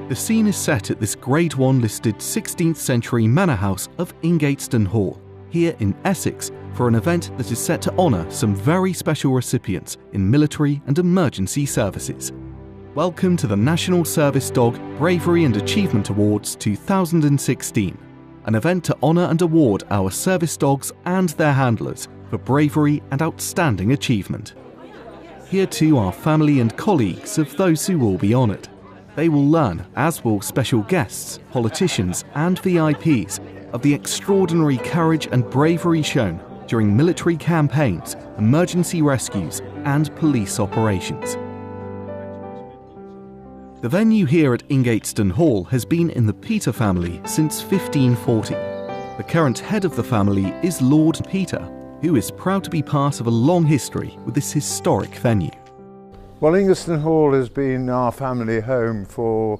The scene is set at this Grade 1 listed 16th century manor house of Ingatestone Hall, here in Essex, for an event that is set to honour some very special recipients in military and emergency services. Welcome to the National Service Dog Bravery and Achievement Awards 2016, an event to honour and award our service dogs and their handlers for bravery and outstanding achievement. Here too are family and colleagues of those who will be honoured. They will learn, as will special guests, politicians and VIPs, of the extraordinary courage and bravery shown during military campaigns, emergency rescues and police operations. The venue here at Ingatestone Hall has been in the Peter family since 1540. The current head of the family is Lord Peter, who is proud to be part of a long history with this historic venue. Well, Ingatestone Hall has been our family home for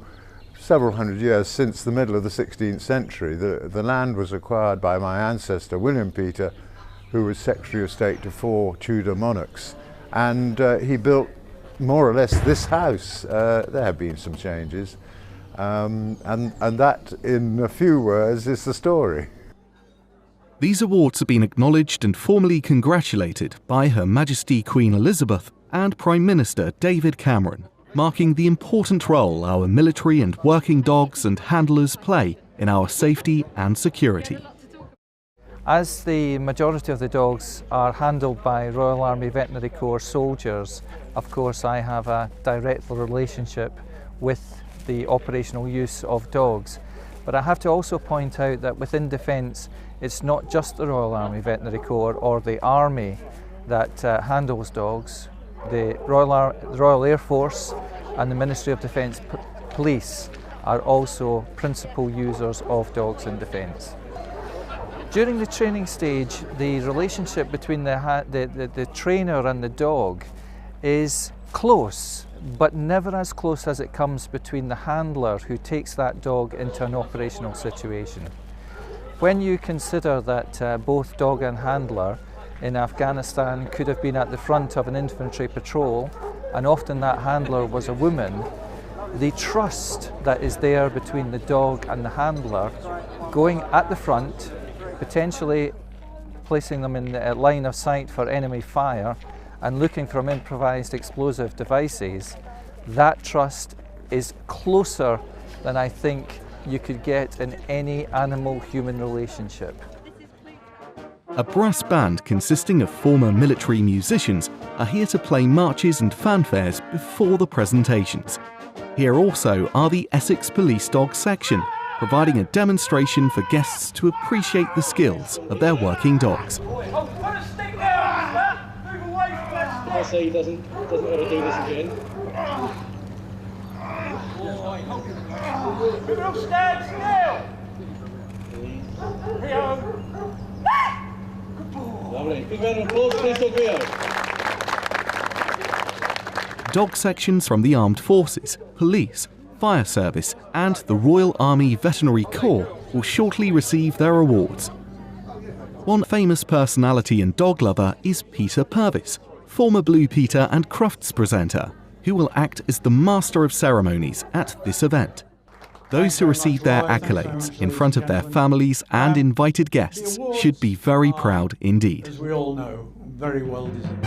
several hundred years, since the middle of the 16th century. The land was acquired by my ancestor, William Peter, who was Secretary of State to 4 Tudor monarchs. And he built more or less this house. There have been some changes. And that, in a few words, is the story. These awards have been acknowledged and formally congratulated by Her Majesty Queen Elizabeth and Prime Minister David Cameron, marking the important role our military and working dogs and handlers play in our safety and security. As the majority of the dogs are handled by Royal Army Veterinary Corps soldiers, of course I have a direct relationship with the operational use of dogs. But I have to also point out that within Defence, it's not just the Royal Army Veterinary Corps or the Army that handles dogs. The Royal Air Force and the Ministry of Defence Police are also principal users of dogs in Defence. During the training stage, the relationship between the trainer and the dog is close, but never as close as it comes between the handler who takes that dog into an operational situation. When you consider that both dog and handler in Afghanistan could have been at the front of an infantry patrol, and often that handler was a woman, the trust that is there between the dog and the handler, going at the front, potentially placing them in the line of sight for enemy fire and looking for improvised explosive devices, that trust is closer than I think you could get in any animal-human relationship. A brass band consisting of former military musicians are here to play marches and fanfares before the presentations. Here also are the Essex Police Dog section, providing a demonstration for guests to appreciate the skills of their working dogs. I say he doesn't ever do this again. People stand still! Rio! Lovely. Big round of applause, please, Dog Rio. Dog sections from the Armed Forces, Police, Fire Service and the Royal Army Veterinary Corps will shortly receive their awards. One famous personality and dog lover is Peter Purves, former Blue Peter and Crufts presenter, who will act as the master of ceremonies at this event. Those who receive their accolades in front of their families and invited guests should be very proud indeed. As we all know, very well deserved.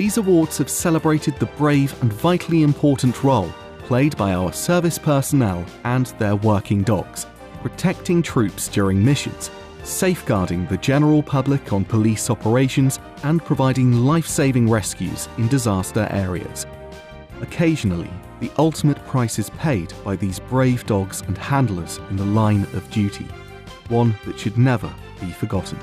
These awards have celebrated the brave and vitally important role played by our service personnel and their working dogs, protecting troops during missions, safeguarding the general public on police operations, and providing life-saving rescues in disaster areas. Occasionally, the ultimate price is paid by these brave dogs and handlers in the line of duty, one that should never be forgotten.